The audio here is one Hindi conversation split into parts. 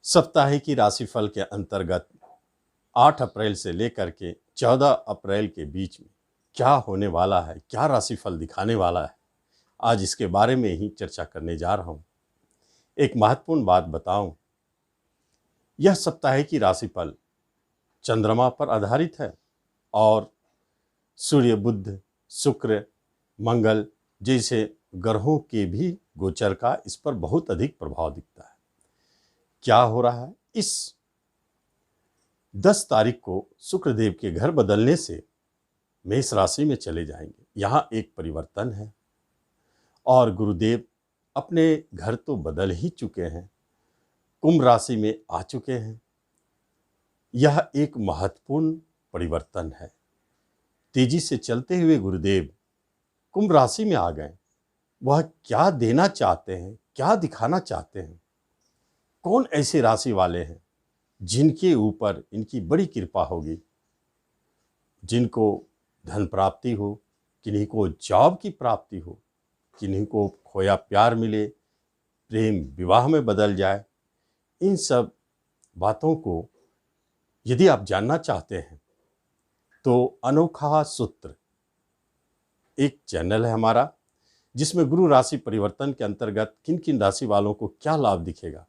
साप्ताहिकी राशिफल के अंतर्गत 8 अप्रैल से लेकर के 14 अप्रैल के बीच में क्या होने वाला है, क्या राशिफल दिखाने वाला है, आज इसके बारे में ही चर्चा करने जा रहा हूँ। एक महत्वपूर्ण बात बताऊं, यह साप्ताहिकी राशिफल चंद्रमा पर आधारित है और सूर्य, बुध, शुक्र, मंगल जैसे ग्रहों के भी गोचर का इस पर बहुत अधिक प्रभाव दिखता है। क्या हो रहा है? इस 10 तारीख को शुक्रदेव के घर बदलने से मेष राशि में चले जाएंगे। यहाँ एक परिवर्तन है और गुरुदेव अपने घर तो बदल ही चुके हैं, कुंभ राशि में आ चुके हैं। यह एक महत्वपूर्ण परिवर्तन है। तेजी से चलते हुए गुरुदेव कुंभ राशि में आ गए। वह क्या देना चाहते हैं, क्या दिखाना चाहते हैं? कौन ऐसे राशि वाले हैं जिनके ऊपर इनकी बड़ी कृपा होगी, जिनको धन प्राप्ति हो, किन्हीं को जॉब की प्राप्ति हो, किन्हीं को खोया प्यार मिले, प्रेम विवाह में बदल जाए। इन सब बातों को यदि आप जानना चाहते हैं तो अनोखा सूत्र एक चैनल है हमारा, जिसमें गुरु राशि परिवर्तन के अंतर्गत किन किन राशि वालों को क्या लाभ दिखेगा,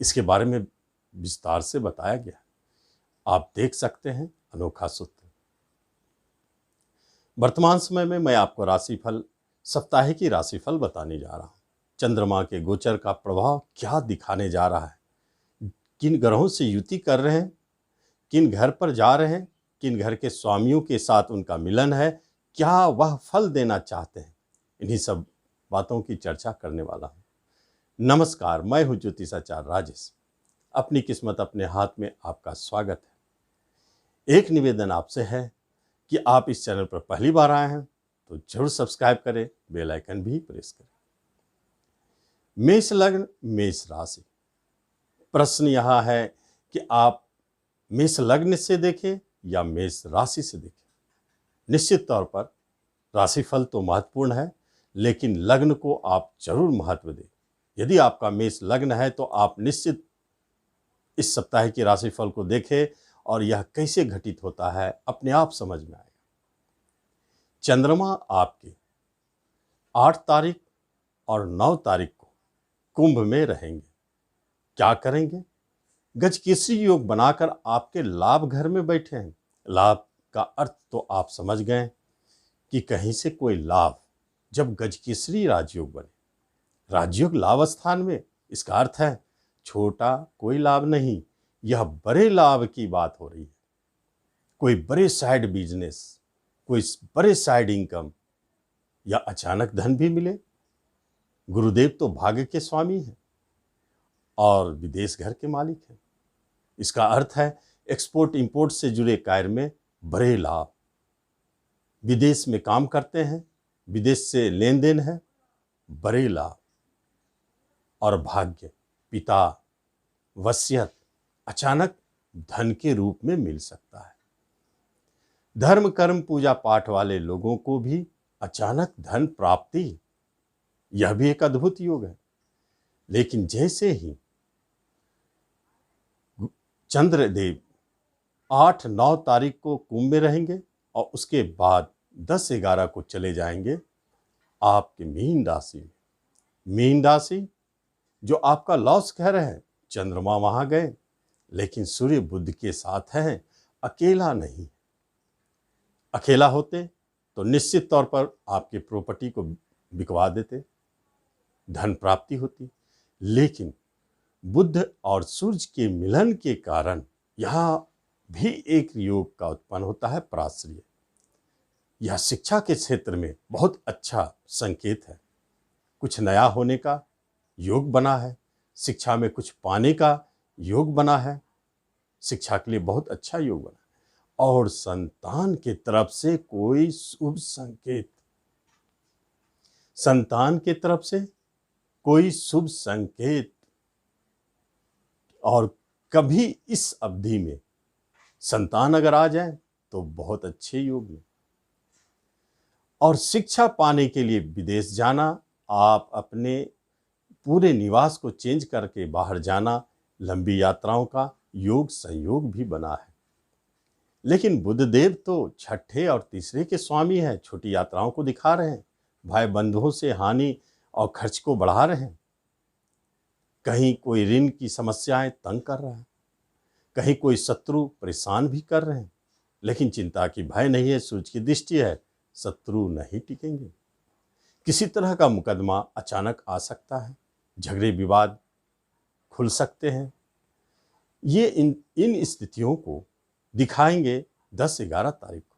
इसके बारे में विस्तार से बताया गया। आप देख सकते हैं अनोखा सूत्र। वर्तमान समय में मैं आपको राशिफल, साप्ताहिकी राशिफल बताने जा रहा हूँ। चंद्रमा के गोचर का प्रभाव क्या दिखाने जा रहा है, किन ग्रहों से युति कर रहे हैं, किन घर पर जा रहे हैं, किन घर के स्वामियों के साथ उनका मिलन है, क्या वह फल देना चाहते हैं, इन्हीं सब बातों की चर्चा करने वाला हूँ। नमस्कार, मैं हूँ ज्योतिषाचार्य राजेश। अपनी किस्मत अपने हाथ में आपका स्वागत है। एक निवेदन आपसे है कि आप इस चैनल पर पहली बार आए हैं तो जरूर सब्सक्राइब करें, बेल आइकन भी प्रेस करें। मेष लग्न, मेष राशि। प्रश्न यहाँ है कि आप मेष लग्न से देखें या मेष राशि से देखें। निश्चित तौर पर राशिफल तो महत्वपूर्ण है, लेकिन लग्न को आप जरूर महत्व दें। यदि आपका मेष लग्न है तो आप निश्चित इस सप्ताह की राशिफल को देखें और यह कैसे घटित होता है अपने आप समझ में आएगा। चंद्रमा आपके 8 तारीख और 9 तारीख को कुंभ में रहेंगे। क्या करेंगे? गजकेसरी योग बनाकर आपके लाभ घर में बैठे हैं। लाभ का अर्थ तो आप समझ गए कि कहीं से कोई लाभ। जब गजकेसरी राजयोग बने, राजयोग लाभ स्थान में, इसका अर्थ है छोटा कोई लाभ नहीं, यह बड़े लाभ की बात हो रही है। कोई बड़े साइड बिजनेस, कोई बड़े साइड इनकम या अचानक धन भी मिले। गुरुदेव तो भाग्य के स्वामी हैं और विदेश घर के मालिक हैं। इसका अर्थ है एक्सपोर्ट इंपोर्ट से जुड़े कार्य में बड़े लाभ। विदेश में काम करते हैं, विदेश से लेन देन है, बड़े लाभ। और भाग्य, पिता, वसीयत अचानक धन के रूप में मिल सकता है। धर्म कर्म पूजा पाठ वाले लोगों को भी अचानक धन प्राप्ति, यह भी एक अद्भुत योग है। लेकिन जैसे ही चंद्रदेव 8-9 तारीख को कुंभ में रहेंगे और उसके बाद 10-11 को चले जाएंगे आपके मीन राशि में। मीन राशि जो आपका लॉस घर है, चंद्रमा वहां गए, लेकिन सूर्य बुध के साथ है, अकेला नहीं। अकेला होते तो निश्चित तौर पर आपकी प्रॉपर्टी को बिकवा देते, धन प्राप्ति होती। लेकिन बुध और सूर्य के मिलन के कारण यहाँ भी एक योग का उत्पन्न होता है, प्राश्रय। यह शिक्षा के क्षेत्र में बहुत अच्छा संकेत है। कुछ नया होने का योग बना है, शिक्षा में कुछ पाने का योग बना है, शिक्षा के लिए बहुत अच्छा योग बना है। और संतान के तरफ से कोई शुभ संकेत, संतान के तरफ से कोई शुभ संकेत। और कभी इस अवधि में संतान अगर आ जाए तो बहुत अच्छे योग में। और शिक्षा पाने के लिए विदेश जाना, आप अपने पूरे निवास को चेंज करके बाहर जाना, लंबी यात्राओं का योग संयोग भी बना है। लेकिन बुद्धदेव तो छठे और तीसरे के स्वामी हैं, छोटी यात्राओं को दिखा रहे हैं, भाई बंधुओं से हानि और खर्च को बढ़ा रहे हैं। कहीं कोई ऋण की समस्याएं तंग कर रहा है, कहीं कोई शत्रु परेशान भी कर रहे हैं। लेकिन चिंता की भय नहीं है, सूर्य की दृष्टि है, शत्रु नहीं टिकेंगे। किसी तरह का मुकदमा अचानक आ सकता है, झगड़े विवाद खुल सकते हैं। ये इन स्थितियों को दिखाएंगे 10-11 तारीख को।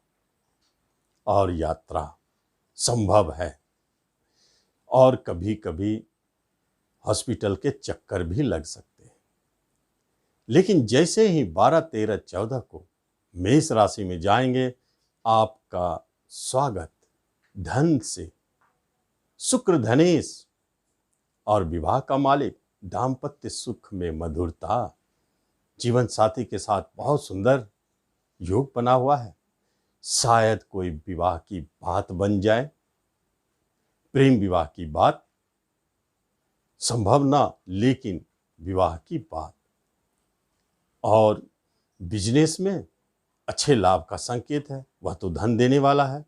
और यात्रा संभव है, और कभी कभी हॉस्पिटल के चक्कर भी लग सकते हैं। लेकिन जैसे ही 12, 13, 14 को मेष राशि में जाएंगे, आपका स्वागत धन से, शुक्र धनेश और विवाह का मालिक, दाम्पत्य सुख में मधुरता, जीवन साथी के साथ बहुत सुंदर योग बना हुआ है। शायद कोई विवाह की बात बन जाए, प्रेम विवाह की बात संभव ना, लेकिन विवाह की बात। और बिजनेस में अच्छे लाभ का संकेत है, वह तो धन देने वाला है।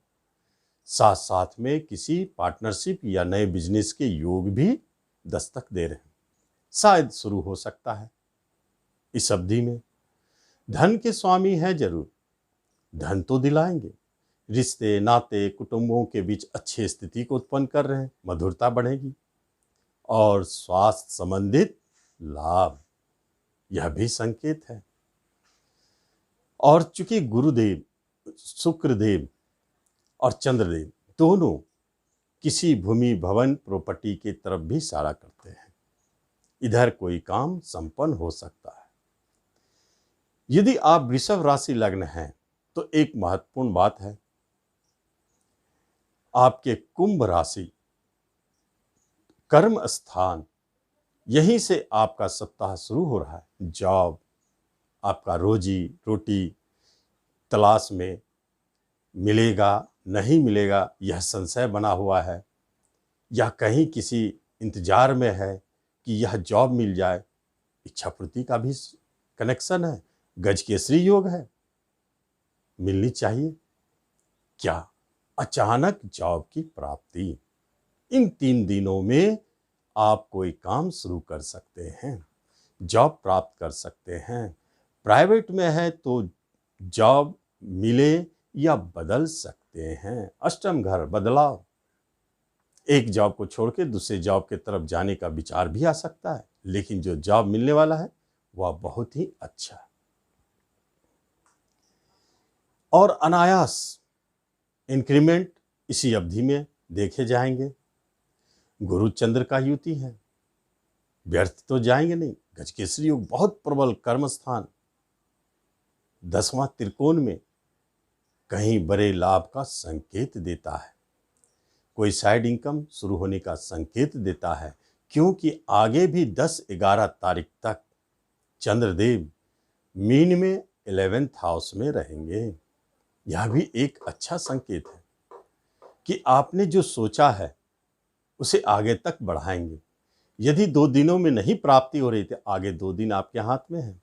साथ साथ में किसी पार्टनरशिप या नए बिजनेस के योग भी दस्तक दे रहे हैं, शायद शुरू हो सकता है इस अवधि में। धन के स्वामी है जरूर, धन तो दिलाएंगे। रिश्ते नाते कुटुंबों के बीच अच्छी स्थिति को उत्पन्न कर रहे हैं, मधुरता बढ़ेगी। और स्वास्थ्य संबंधित लाभ, यह भी संकेत है। और चूंकि गुरुदेव, शुक्रदेव और चंद्रदेव दोनों किसी भूमि भवन प्रॉपर्टी की तरफ भी इशारा करते हैं, इधर कोई काम संपन्न हो सकता है। यदि आप वृषभ राशि लग्न हैं तो एक महत्वपूर्ण बात है, आपके कुंभ राशि कर्म स्थान, यहीं से आपका सप्ताह शुरू हो रहा है। जॉब, आपका रोजी रोटी तलाश में, मिलेगा नहीं मिलेगा यह संशय बना हुआ है, या कहीं किसी इंतजार में है कि यह जॉब मिल जाए, इच्छा पूर्ति का भी कनेक्शन है। गज केसरी योग है, मिलनी चाहिए क्या, अचानक जॉब की प्राप्ति। इन 3 दिनों में आप कोई काम शुरू कर सकते हैं, जॉब प्राप्त कर सकते हैं। प्राइवेट में है तो जॉब मिले या बदल सकते हैं। अष्टम घर बदलाव, एक जॉब को छोड़ के दूसरे जॉब के तरफ जाने का विचार भी आ सकता है, लेकिन जो जॉब मिलने वाला है वह बहुत ही अच्छा है। और अनायास इंक्रीमेंट इसी अवधि में देखे जाएंगे। गुरु चंद्र का युति है, व्यर्थ तो जाएंगे नहीं। गजकेसरी योग बहुत प्रबल कर्म स्थान, 10वां त्रिकोण में कहीं बड़े लाभ का संकेत देता है, कोई साइड इनकम शुरू होने का संकेत देता है, क्योंकि आगे भी 10-11 तारीख तक चंद्रदेव मीन में 11th हाउस में रहेंगे। यह भी एक अच्छा संकेत है कि आपने जो सोचा है उसे आगे तक बढ़ाएंगे। यदि 2 दिनों में नहीं प्राप्ति हो रही तो आगे 2 दिन आपके हाथ में है।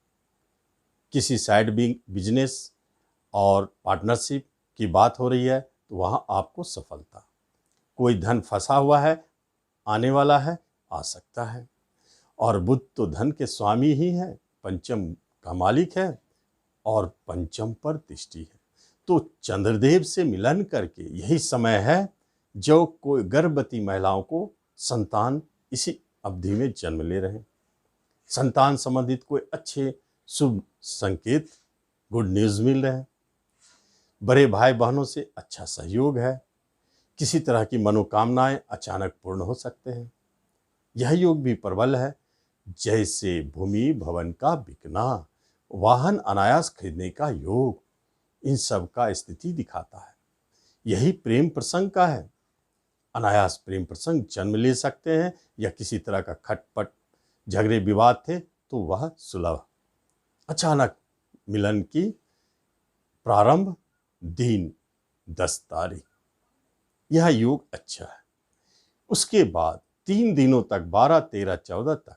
किसी साइड बिजनेस और पार्टनरशिप की बात हो रही है तो वहाँ आपको सफलता। कोई धन फंसा हुआ है, आने वाला है, आ सकता है। और बुध तो धन के स्वामी ही है, पंचम का मालिक है और पंचम पर दृष्टि है। तो चंद्रदेव से मिलन करके यही समय है जो कोई गर्भवती महिलाओं को संतान इसी अवधि में जन्म ले रहे हैं। संतान संबंधित कोई अच्छे शुभ संकेत, गुड न्यूज़ मिल रहे हैं। बड़े भाई बहनों से अच्छा सहयोग है। किसी तरह की मनोकामनाएं अचानक पूर्ण हो सकते हैं। यह योग भी प्रबल है, जैसे भूमि भवन का बिकना, वाहन अनायास खरीदने का योग, इन सब का स्थिति दिखाता है। यही प्रेम प्रसंग का है, अनायास प्रेम प्रसंग जन्म ले सकते हैं, या किसी तरह का खटपट झगड़े विवाद थे तो वह सुलभ, अचानक मिलन की प्रारंभ, दिन 10 तारीख, यह योग अच्छा है। उसके बाद 3 दिनों तक 12, 13, 14 तक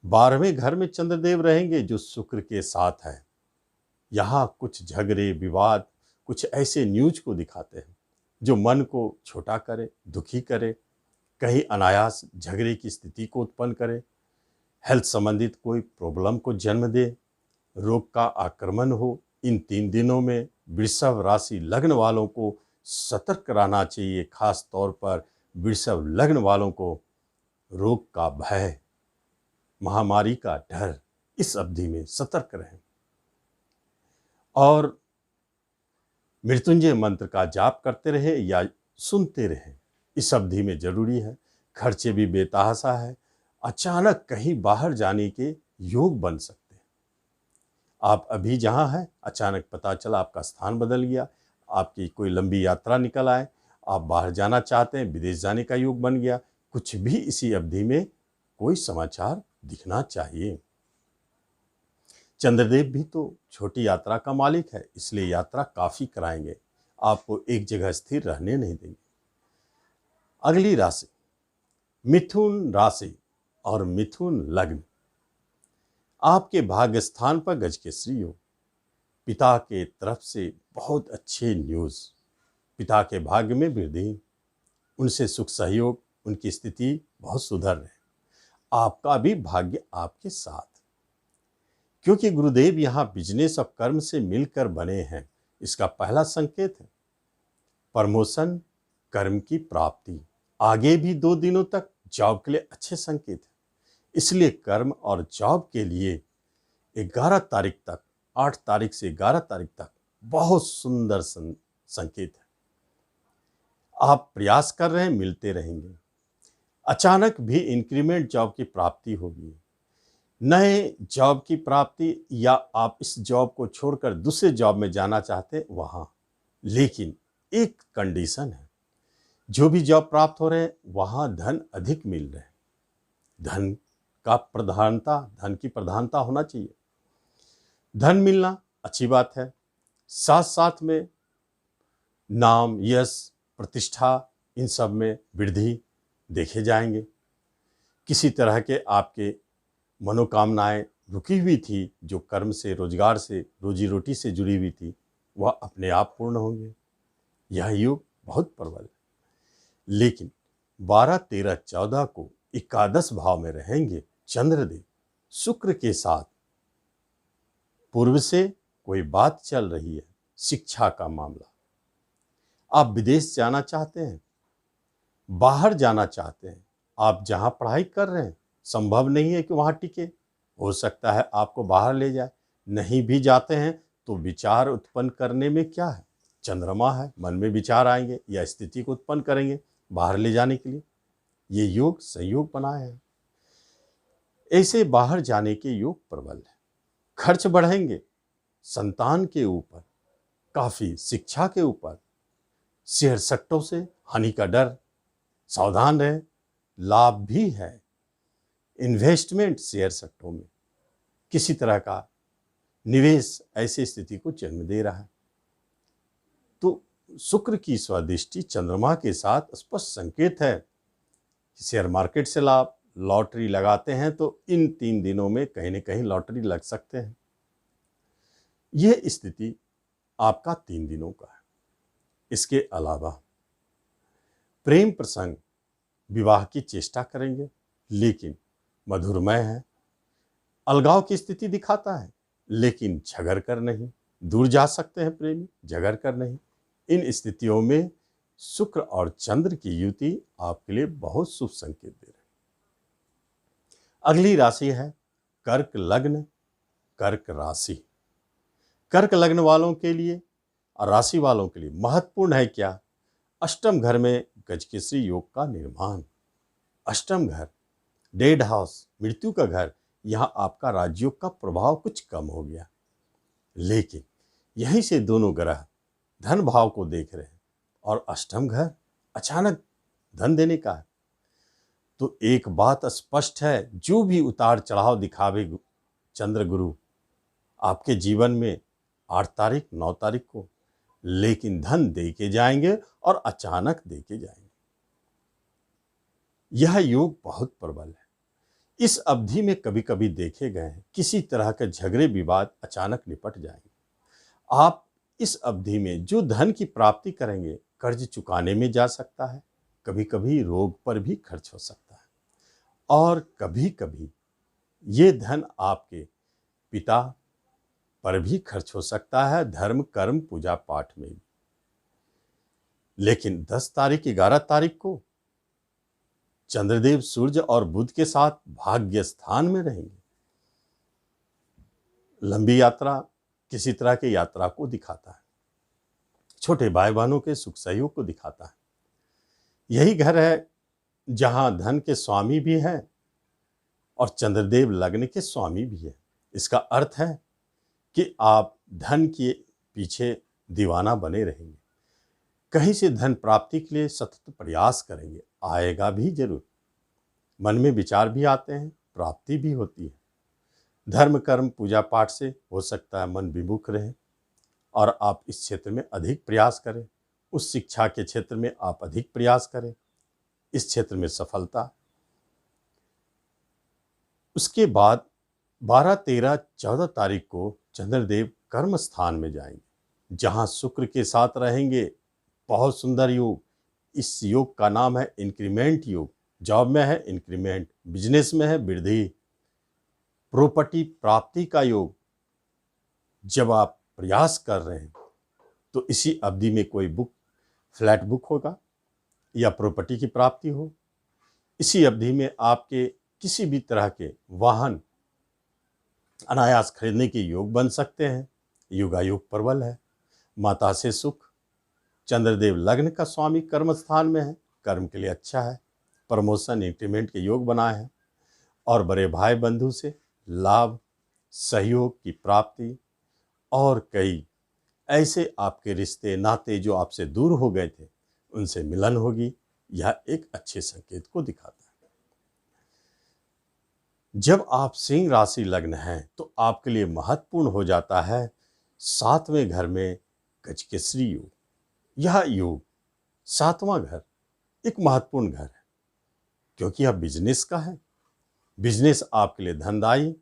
12वें घर में चंद्रदेव रहेंगे जो शुक्र के साथ है। यहाँ कुछ झगड़े विवाद, कुछ ऐसे न्यूज को दिखाते हैं जो मन को छोटा करे, दुखी करे, कहीं अनायास झगड़े की स्थिति को उत्पन्न करे, हेल्थ संबंधित कोई प्रॉब्लम को जन्म दे, रोग का आक्रमण हो। इन 3 दिनों में वृषभ राशि लग्न वालों को सतर्क रहना चाहिए। खास तौर पर वृषभ लग्न वालों को रोग का भय, महामारी का डर, इस अवधि में सतर्क रहें और मृत्युंजय मंत्र का जाप करते रहे या सुनते रहे, इस अवधि में जरूरी है। खर्चे भी बेतहाशा है। अचानक कहीं बाहर जाने के योग बन सकते हैं। आप अभी जहां हैं, अचानक पता चला आपका स्थान बदल गया, आपकी कोई लंबी यात्रा निकल आए, आप बाहर जाना चाहते हैं, विदेश जाने का योग बन गया, कुछ भी इसी अवधि में कोई समाचार दिखना चाहिए। चंद्रदेव भी तो छोटी यात्रा का मालिक है, इसलिए यात्रा काफी कराएंगे, आपको एक जगह स्थिर रहने नहीं देंगे। अगली राशि मिथुन राशि और मिथुन लग्न। आपके भाग्य स्थान पर गजकेसरी योग, पिता के तरफ से बहुत अच्छे न्यूज, पिता के भाग्य में वृद्धि, उनसे सुख सहयोग, उनकी स्थिति बहुत सुधर रहे। आपका भी भाग्य आपके साथ, क्योंकि गुरुदेव यहाँ बिजनेस और कर्म से मिलकर बने हैं। इसका पहला संकेत है प्रमोशन, कर्म की प्राप्ति। आगे भी 2 दिनों तक जॉब के लिए अच्छे संकेत है, इसलिए कर्म और जॉब के लिए 11 तारीख तक, 8 तारीख से 11 तारीख तक बहुत सुंदर संकेत है। आप प्रयास कर रहे हैं, मिलते रहेंगे। अचानक भी इंक्रीमेंट जॉब की प्राप्ति होगी, नए जॉब की प्राप्ति, या आप इस जॉब को छोड़कर दूसरे जॉब में जाना चाहते हैं वहां। लेकिन एक कंडीशन है, जो भी जॉब प्राप्त हो रहे हैं वहां धन अधिक मिल रहे हैं। धन की प्रधानता होना चाहिए। धन मिलना अच्छी बात है, साथ साथ में नाम, यश, प्रतिष्ठा, इन सब में वृद्धि देखे जाएंगे। किसी तरह के आपके मनोकामनाएं रुकी हुई थी, जो कर्म से, रोजगार से, रोजी रोटी से जुड़ी हुई थी, वह अपने आप पूर्ण होंगे। यह योग बहुत प्रबल है। लेकिन 12, 13, 14 को एकादश भाव में रहेंगे चंद्रदेव शुक्र के साथ। पूर्व से कोई बात चल रही है, शिक्षा का मामला, आप विदेश जाना चाहते हैं, बाहर जाना चाहते हैं, आप जहां पढ़ाई कर रहे हैं संभव नहीं है कि वहां टिके, हो सकता है आपको बाहर ले जाए। नहीं भी जाते हैं तो विचार उत्पन्न करने में क्या है, चंद्रमा है, मन में विचार आएंगे या स्थिति को उत्पन्न करेंगे बाहर ले जाने के लिए। ये योग संयोग बनाए हैं, ऐसे बाहर जाने के योग प्रबल है। खर्च बढ़ेंगे, संतान के ऊपर, काफी शिक्षा के ऊपर, शेयर सट्टों से हानि का डर, सावधान रहे। लाभ भी है, इन्वेस्टमेंट शेयर सट्टों में, किसी तरह का निवेश ऐसी स्थिति को जन्म दे रहा है। तो शुक्र की स्वदृष्टि चंद्रमा के साथ स्पष्ट संकेत है कि शेयर मार्केट से लाभ, लॉटरी लगाते हैं तो इन 3 दिनों में कहीं न कहीं लॉटरी लग सकते हैं। यह स्थिति आपका 3 दिनों का है। इसके अलावा प्रेम प्रसंग, विवाह की चेष्टा करेंगे, लेकिन मधुरमय है। अलगाव की स्थिति दिखाता है, लेकिन झगड़ कर नहीं, दूर जा सकते हैं प्रेमी, झगड़ कर नहीं। इन स्थितियों में शुक्र और चंद्र की युति आपके लिए बहुत शुभ संकेत दे रहे हैं। अगली राशि है कर्क लग्न, कर्क राशि। कर्क लग्न वालों के लिए और राशि वालों के लिए महत्वपूर्ण है क्या? अष्टम घर में गजकेसरी योग का निर्माण। अष्टम घर, डेड हाउस, मृत्यु का घर, यहाँ आपका राजयोग का प्रभाव कुछ कम हो गया। लेकिन यहीं से दोनों ग्रह धन भाव को देख रहे हैं और अष्टम घर अचानक धन देने का है। तो एक बात स्पष्ट है, जो भी उतार चढ़ाव दिखावे चंद्र गुरु आपके जीवन में 8 तारीख 9 तारीख को, लेकिन धन दे के जाएंगे और अचानक दे के जाएंगे। यह योग बहुत प्रबल है। इस अवधि में कभी कभी देखे गए हैं किसी तरह के झगड़े विवाद अचानक निपट जाएंगे। आप इस अवधि में जो धन की प्राप्ति करेंगे कर्ज चुकाने में जा सकता है, कभी कभी रोग पर भी खर्च हो सकता है, और कभी कभी ये धन आपके पिता पर भी खर्च हो सकता है, धर्म कर्म पूजा पाठ में भी। लेकिन 10 तारीख 11 तारीख को चंद्रदेव सूर्य और बुध के साथ भाग्य स्थान में रहेंगे। लंबी यात्रा किसी तरह की यात्रा को दिखाता है, छोटे भाई बहनों के सुख सहयोग को दिखाता है। यही घर है जहां धन के स्वामी भी हैं और चंद्रदेव लग्न के स्वामी भी है। इसका अर्थ है कि आप धन के पीछे दीवाना बने रहेंगे, कहीं से धन प्राप्ति के लिए सतत प्रयास करेंगे, आएगा भी जरूर। मन में विचार भी आते हैं, प्राप्ति भी होती है। धर्म कर्म पूजा पाठ से हो सकता है मन विमुख रहे और आप इस क्षेत्र में अधिक प्रयास करें, उस शिक्षा के क्षेत्र में आप अधिक प्रयास करें, इस क्षेत्र में सफलता। उसके बाद 12, 13, 14 तारीख को चंद्रदेव कर्म स्थान में जाएंगे, जहां शुक्र के साथ रहेंगे। बहुत सुंदर योग। इस योग का नाम है इंक्रीमेंट योग। जॉब में है इंक्रीमेंट, बिजनेस में है वृद्धि, प्रॉपर्टी प्राप्ति का योग। जब आप प्रयास कर रहे हैं तो इसी अवधि में कोई फ्लैट बुक होगा या प्रॉपर्टी की प्राप्ति हो। इसी अवधि में आपके किसी भी तरह के वाहन अनायास खरीदने के योग बन सकते हैं। युगायोग प्रबल है। माता से सुख। चंद्रदेव लग्न का स्वामी कर्म स्थान में है, कर्म के लिए अच्छा है। प्रमोशन इंक्रीमेंट के योग बनाए हैं और बड़े भाई बंधु से लाभ सहयोग की प्राप्ति और कई ऐसे आपके रिश्ते नाते जो आपसे दूर हो गए थे उनसे मिलन होगी। यह एक अच्छे संकेत को दिखाता है। जब आप सिंह राशि लग्न हैं तो आपके लिए महत्वपूर्ण हो जाता है 7वें घर में गजकेसरी योग। यह योग 7वां घर एक महत्वपूर्ण घर है क्योंकि यह बिजनेस का है। बिजनेस आपके लिए धनदायी,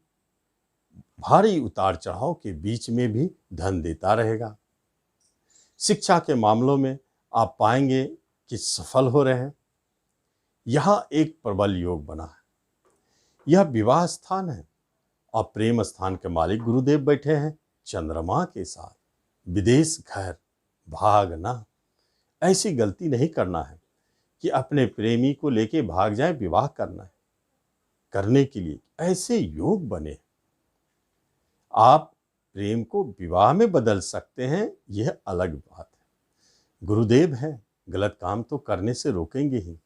भारी उतार चढ़ाव के बीच में भी धन देता रहेगा। शिक्षा के मामलों में आप पाएंगे कि सफल हो रहे हैं। यहाँ एक प्रबल योग बना है। यह विवाह स्थान है और प्रेम स्थान के मालिक गुरुदेव बैठे हैं चंद्रमा के साथ। विदेश घर भागना, ऐसी गलती नहीं करना है कि अपने प्रेमी को लेके भाग जाए। विवाह करना है, करने के लिए ऐसे योग बने। आप प्रेम को विवाह में बदल सकते हैं, यह अलग बात है। गुरुदेव हैं, गलत काम तो करने से रोकेंगे ही।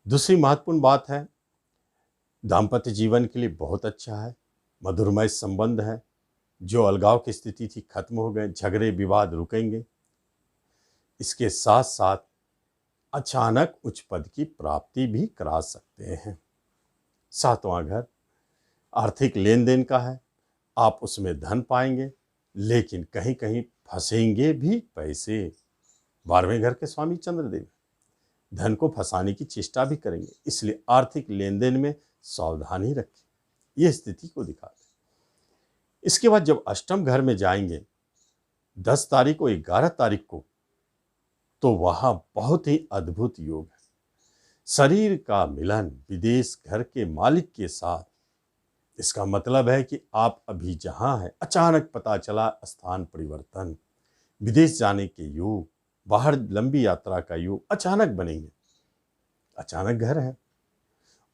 दूसरी महत्वपूर्ण बात है, दाम्पत्य जीवन के लिए बहुत अच्छा है। मधुरमय संबंध है। जो अलगाव की स्थिति थी खत्म हो गए, झगड़े विवाद रुकेंगे। इसके साथ साथ अचानक उच्च पद की प्राप्ति भी करा सकते हैं। 7वां घर आर्थिक लेन देन का है। आप उसमें धन पाएंगे लेकिन कहीं कहीं फंसेंगे भी पैसे। 12वें घर के स्वामी चंद्रदेव धन को फंसाने की चेष्टा भी करेंगे, इसलिए आर्थिक लेन देन में सावधानी रखें। यह स्थिति को दिखाते हैं। इसके बाद जब अष्टम घर में जाएंगे 10 तारीख को 11 तारीख को, तो वहां बहुत ही अद्भुत योग है। शरीर का मिलन विदेश घर के मालिक के साथ। इसका मतलब है कि आप अभी जहां हैं अचानक पता चला स्थान परिवर्तन, विदेश जाने के योग, बाहर लंबी यात्रा का योग अचानक बनेंगे। अचानक घर है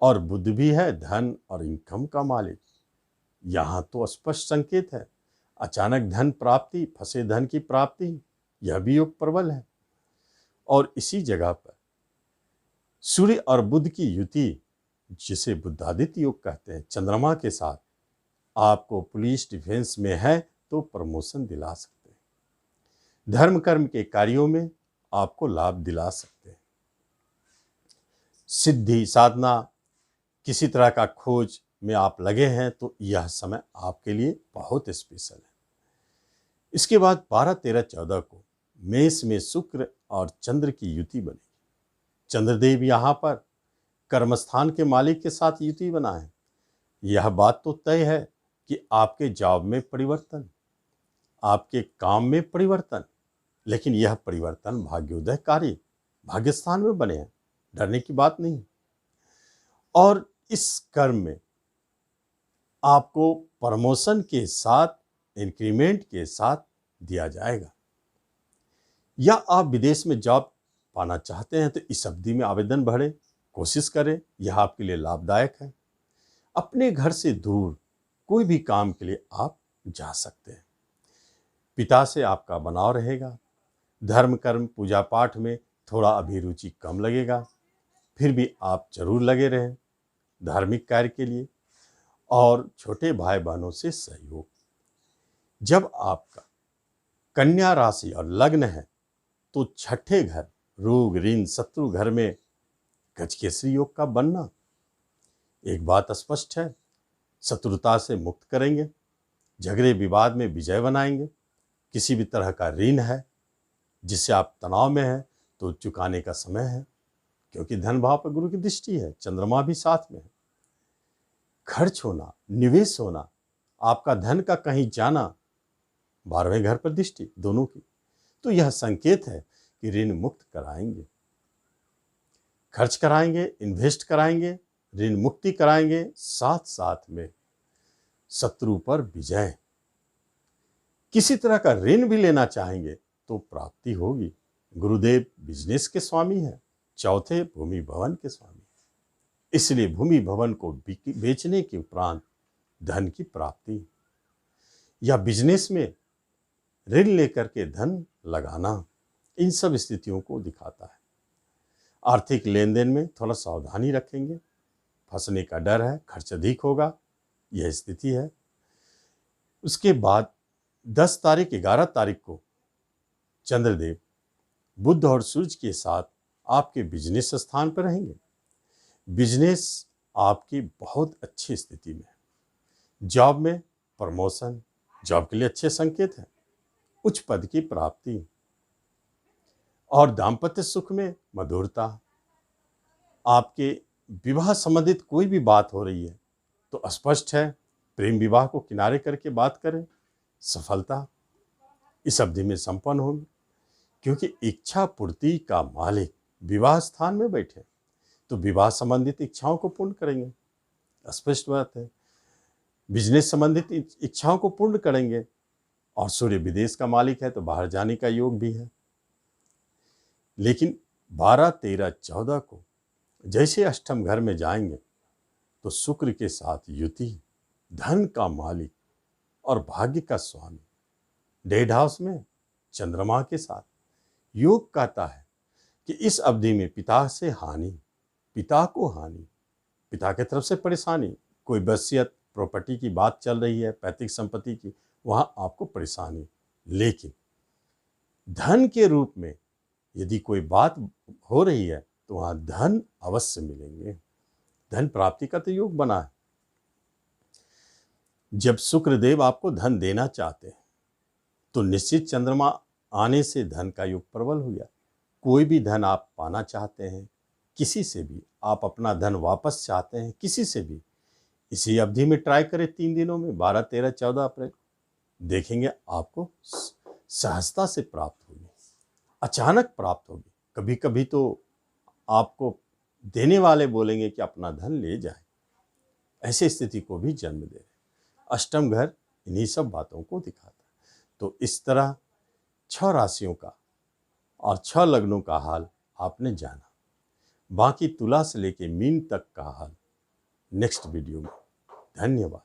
और बुध भी है धन और इनकम का मालिक। यहां तो स्पष्ट संकेत है अचानक धन प्राप्ति, फंसे धन की प्राप्ति। यह भी योग प्रबल है। और इसी जगह पर सूर्य और बुध की युति, जिसे बुद्धादित्य योग कहते हैं, चंद्रमा के साथ आपको पुलिस डिफेंस में है तो प्रमोशन दिला सकते हैं। धर्म कर्म के कार्यों में आपको लाभ दिला सकते हैं। सिद्धि साधना किसी तरह का खोज में आप लगे हैं तो यह समय आपके लिए बहुत स्पेशल है। इसके बाद 12, 13, 14 को मेष में शुक्र और चंद्र की युति बनेगी। चंद्रदेव यहाँ पर कर्मस्थान के मालिक के साथ युति बनाएं। यह बात तो तय है कि आपके जॉब में परिवर्तन, आपके काम में परिवर्तन, लेकिन यह परिवर्तन भाग्योदयकारी भाग्यस्थान में बने हैं, डरने की बात नहीं। और इस कर्म में आपको प्रमोशन के साथ, इंक्रीमेंट के साथ दिया जाएगा। या आप विदेश में जॉब पाना चाहते हैं तो इस अवधि में आवेदन भरें, कोशिश करें, यह आपके लिए लाभदायक है। अपने घर से दूर कोई भी काम के लिए आप जा सकते हैं। पिता से आपका बनाव रहेगा। धर्म कर्म पूजा पाठ में थोड़ा अभिरुचि कम लगेगा, फिर भी आप जरूर लगे रहें धार्मिक कार्य के लिए। और छोटे भाई बहनों से सहयोग। जब आपका कन्या राशि और लग्न है तो छठे घर रोग ऋण शत्रु घर में गजकेसरी योग का बनना एक बात स्पष्ट है, शत्रुता से मुक्त करेंगे, झगड़े विवाद में विजय बनाएंगे। किसी भी तरह का ऋण है जिससे आप तनाव में हैं तो चुकाने का समय है, क्योंकि धन भाव पर गुरु की दृष्टि है, चंद्रमा भी साथ में है। खर्च होना, निवेश होना, आपका धन का कहीं जाना, 12वें घर पर दृष्टि दोनों की, तो यह संकेत है कि ऋण मुक्त कराएंगे, खर्च कराएंगे, इन्वेस्ट कराएंगे, ऋण मुक्ति कराएंगे, साथ साथ में शत्रु पर विजय। किसी तरह का ऋण भी लेना चाहेंगे तो प्राप्ति होगी। गुरुदेव बिजनेस के स्वामी हैं, चौथे भूमि भवन के स्वामी, इसलिए भूमि भवन को बेचने के उपरांत धन की प्राप्ति या बिजनेस में ऋण लेकर के धन लगाना, इन सब स्थितियों को दिखाता है। आर्थिक लेन देन में थोड़ा सावधानी रखेंगे, फंसने का डर है, खर्च अधिक होगा, यह स्थिति है। उसके बाद 10 तारीख 11 तारीख को चंद्रदेव बुध और सूर्य के साथ आपके बिजनेस स्थान पर रहेंगे। बिजनेस आपकी बहुत अच्छी स्थिति में है। जॉब में प्रमोशन, जॉब के लिए अच्छे संकेत हैं, उच्च पद की प्राप्ति और दाम्पत्य सुख में मधुरता। आपके विवाह संबंधित कोई भी बात हो रही है तो स्पष्ट है, प्रेम विवाह को किनारे करके बात करें, सफलता इस अवधि में संपन्न होगी, क्योंकि इच्छा पूर्ति का मालिक विवाह स्थान में बैठे तो विवाह संबंधित इच्छाओं को पूर्ण करेंगे, स्पष्ट बात है। बिजनेस संबंधित इच्छाओं को पूर्ण करेंगे और सूर्य विदेश का मालिक है तो बाहर जाने का योग भी है। लेकिन 12, 13, 14 को जैसे अष्टम घर में जाएंगे तो शुक्र के साथ युति, धन का मालिक और भाग्य का स्वामी डेढ़ हाउस में चंद्रमा के साथ योग कहता है कि इस अवधि में पिता से हानि, पिता को हानि, पिता की तरफ से परेशानी, कोई वसीयत प्रॉपर्टी की बात चल रही है, पैतृक संपत्ति की, वहां आपको परेशानी। लेकिन धन के रूप में यदि कोई बात हो रही है तो वहां धन अवश्य मिलेंगे, धन प्राप्ति का तो योग बना है। जब शुक्रदेव आपको धन देना चाहते हैं तो निश्चित चंद्रमा आने से धन का योग प्रबल हो गया। कोई भी धन आप पाना चाहते हैं, किसी से भी आप अपना धन वापस चाहते हैं, किसी से भी, इसी अवधि में ट्राई करें 3 दिनों में, 12, 13, 14 अप्रैल, देखेंगे आपको सहजता से प्राप्त होगी, अचानक प्राप्त होगी। कभी कभी तो आपको देने वाले बोलेंगे कि अपना धन ले जाए, ऐसे स्थिति को भी जन्म दे रहे। अष्टम घर इन्हीं सब बातों को दिखाता है। तो इस तरह 6 राशियों का और 6 लग्नों का हाल आपने जाना। बाकी तुला से लेके मीन तक का हाल नेक्स्ट वीडियो में। धन्यवाद।